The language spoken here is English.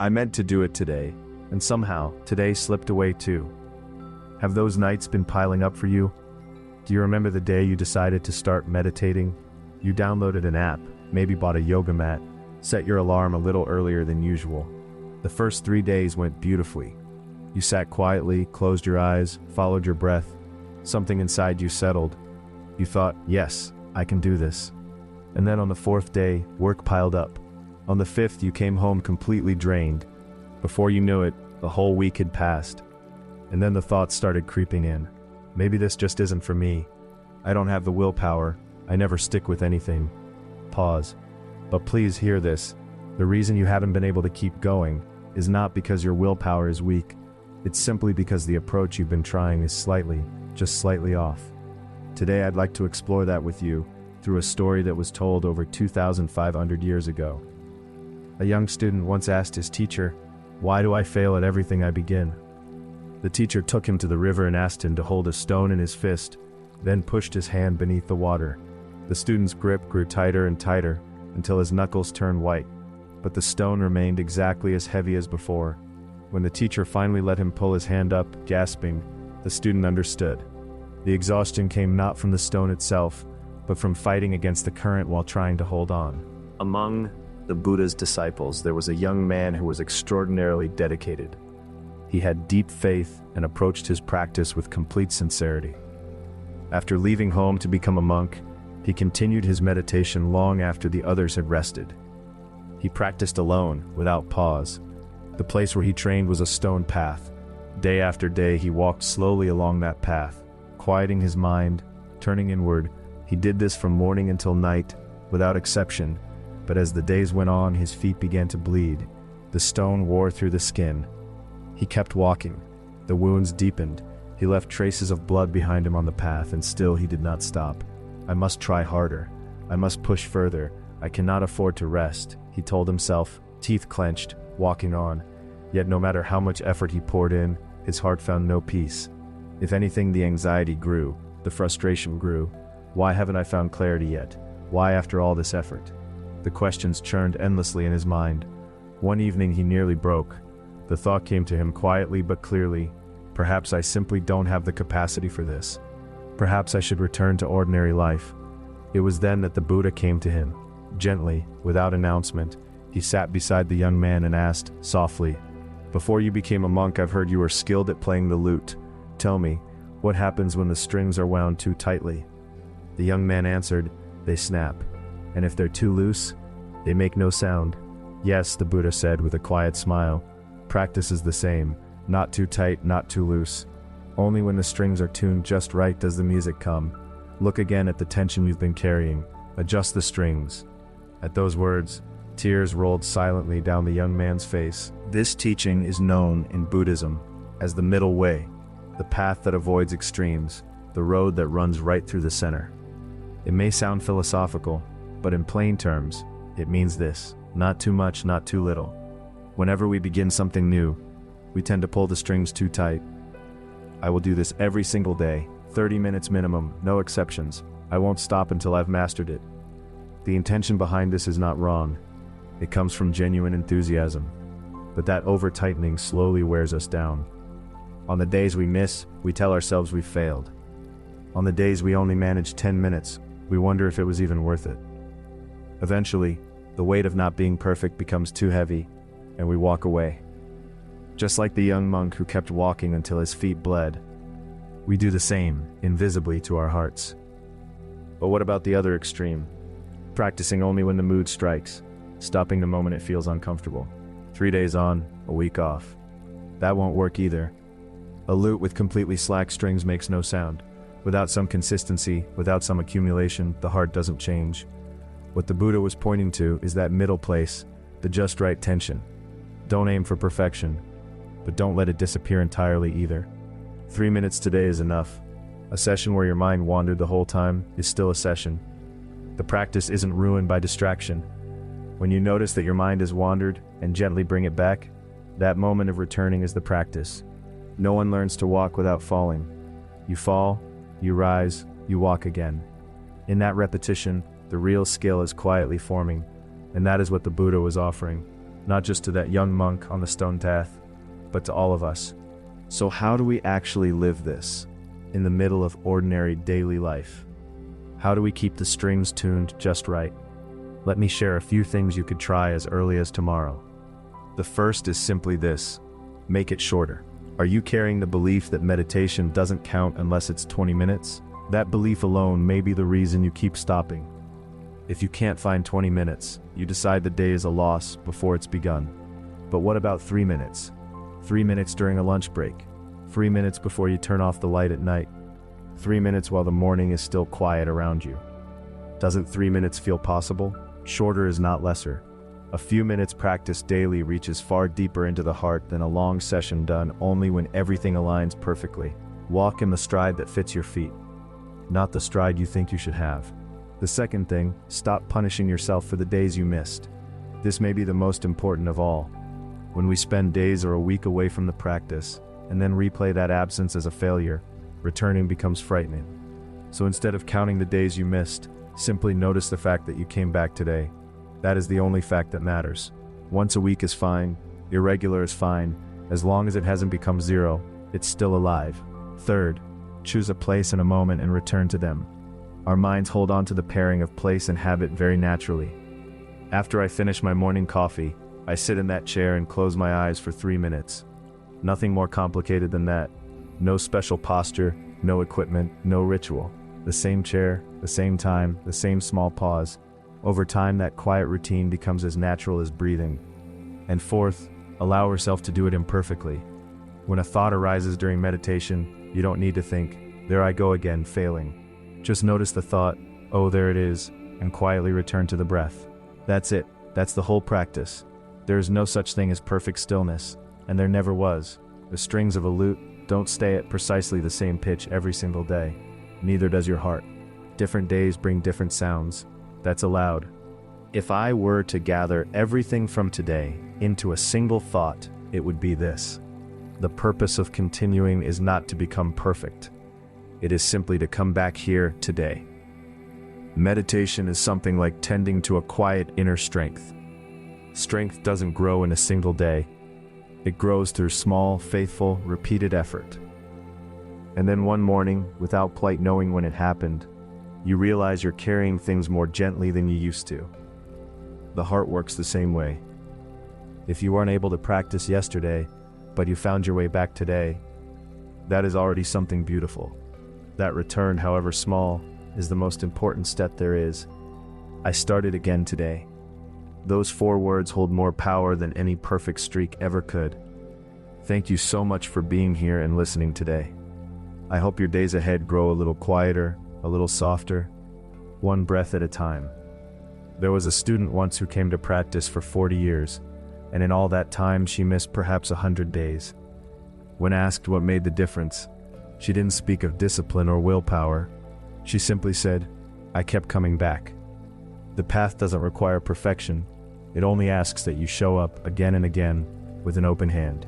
I meant to do it today, and somehow, today slipped away too. Have those nights been piling up for you? Do you remember the day you decided to start meditating? You downloaded an app, maybe bought a yoga mat, set your alarm a little earlier than usual. The first 3 days went beautifully. You sat quietly, closed your eyes, followed your breath. Something inside you settled. You thought, yes, I can do this. And then on the 4th day, work piled up. On the 5th, you came home completely drained. Before you knew it, the whole week had passed. And then the thoughts started creeping in. Maybe this just isn't for me. I don't have the willpower. I never stick with anything. Pause. But please hear this. The reason you haven't been able to keep going is not because your willpower is weak. It's simply because the approach you've been trying is just slightly off. Today I'd like to explore that with you through a story that was told over 2,500 years ago. A young student once asked his teacher, "Why do I fail at everything I begin?" The teacher took him to the river and asked him to hold a stone in his fist, then pushed his hand beneath the water. The student's grip grew tighter and tighter until his knuckles turned white, but the stone remained exactly as heavy as before. When the teacher finally let him pull his hand up, gasping, the student understood. The exhaustion came not from the stone itself, but from fighting against the current while trying to hold on. Among the Buddha's disciples, there was a young man who was extraordinarily dedicated. He had deep faith and approached his practice with complete sincerity. After leaving home to become a monk, he continued his meditation long after the others had rested. He practiced alone, without pause. The place where he trained was a stone path. Day after day he walked slowly along that path, quieting his mind, turning inward. He did this from morning until night, without exception, but as the days went on his feet began to bleed. The stone wore through the skin. He kept walking. The wounds deepened. He left traces of blood behind him on the path, and still he did not stop. "I must try harder. I must push further. I cannot afford to rest," he told himself, teeth clenched, walking on. Yet no matter how much effort he poured in, his heart found no peace. If anything, the anxiety grew, the frustration grew. Why haven't I found clarity yet? Why after all this effort? The questions churned endlessly in his mind. One evening he nearly broke. The thought came to him quietly but clearly, perhaps I simply don't have the capacity for this. Perhaps I should return to ordinary life. It was then that the Buddha came to him. Gently, without announcement, he sat beside the young man and asked, softly, "Before you became a monk, I've heard you were skilled at playing the lute. Tell me, what happens when the strings are wound too tightly?" The young man answered, "They snap. And if they're too loose, they make no sound." "Yes," the Buddha said with a quiet smile. "Practice is the same. Not too tight, not too loose. Only when the strings are tuned just right does the music come. Look again at the tension you've been carrying. Adjust the strings." At those words, tears rolled silently down the young man's face. This teaching is known in Buddhism as the middle way, the path that avoids extremes, the road that runs right through the center. It may sound philosophical, but in plain terms, it means this: not too much, not too little. Whenever we begin something new, we tend to pull the strings too tight. I will do this every single day, 30 minutes minimum, no exceptions. I won't stop until I've mastered it. The intention behind this is not wrong. It comes from genuine enthusiasm. But that over-tightening slowly wears us down. On the days we miss, we tell ourselves we've failed. On the days we only manage 10 minutes, we wonder if it was even worth it. Eventually, the weight of not being perfect becomes too heavy, and we walk away. Just like the young monk who kept walking until his feet bled, we do the same, invisibly to our hearts. But what about the other extreme? Practicing only when the mood strikes, stopping the moment it feels uncomfortable. 3 days on, a week off. That won't work either. A lute with completely slack strings makes no sound. Without some consistency, without some accumulation, the heart doesn't change. What the Buddha was pointing to is that middle place, the just right tension. Don't aim for perfection, but don't let it disappear entirely either. 3 minutes today is enough. A session where your mind wandered the whole time is still a session. The practice isn't ruined by distraction. When you notice that your mind has wandered and gently bring it back, that moment of returning is the practice. No one learns to walk without falling. You fall, you rise, you walk again. In that repetition, the real skill is quietly forming, and that is what the Buddha was offering. not just to that young monk on the stone path, but to all of us. So how do we actually live this in the middle of ordinary daily life? How do we keep the strings tuned just right? Let me share a few things you could try as early as tomorrow. The first is simply this: make it shorter. Are you carrying the belief that meditation doesn't count unless it's 20 minutes? That belief alone may be the reason you keep stopping. If you can't find 20 minutes, you decide the day is a loss before it's begun. But what about 3 minutes? 3 minutes during a lunch break? 3 minutes before you turn off the light at night? 3 minutes while the morning is still quiet around you? Doesn't 3 minutes feel possible? Shorter is not lesser. A few minutes practiced daily reaches far deeper into the heart than a long session done only when everything aligns perfectly. Walk in the stride that fits your feet, not the stride you think you should have. The second thing, stop punishing yourself for the days you missed. This may be the most important of all. When we spend days or a week away from the practice, and then replay that absence as a failure, returning becomes frightening. So instead of counting the days you missed, simply notice the fact that you came back today. That is the only fact that matters. Once a week is fine, irregular is fine, as long as it hasn't become zero, it's still alive. Third, choose a place and a moment and return to them. Our minds hold on to the pairing of place and habit very naturally. After I finish my morning coffee, I sit in that chair and close my eyes for 3 minutes. Nothing more complicated than that. No special posture, no equipment, no ritual. The same chair, the same time, the same small pause. Over time, that quiet routine becomes as natural as breathing. And fourth, allow yourself to do it imperfectly. When a thought arises during meditation, you don't need to think, "There I go again, failing." Just notice the thought, "Oh, there it is," and quietly return to the breath. That's it. That's the whole practice. There is no such thing as perfect stillness, and there never was. The strings of a lute don't stay at precisely the same pitch every single day. Neither does your heart. Different days bring different sounds. That's allowed. If I were to gather everything from today into a single thought, it would be this: the purpose of continuing is not to become perfect. It is simply to come back here today. Meditation is something like tending to a quiet inner strength. Strength doesn't grow in a single day. It grows through small, faithful, repeated effort. And then one morning, without quite knowing when it happened, you realize you're carrying things more gently than you used to. The heart works the same way. If you weren't able to practice yesterday, but you found your way back today, that is already something beautiful. That return, however small, is the most important step there is. I started again today. Those 4 words hold more power than any perfect streak ever could. Thank you so much for being here and listening today. I hope your days ahead grow a little quieter, a little softer, one breath at a time. There was a student once who came to practice for 40 years, and in all that time she missed perhaps 100 days. When asked what made the difference, she didn't speak of discipline or willpower. She simply said, "I kept coming back." The path doesn't require perfection. It only asks that you show up again and again with an open hand.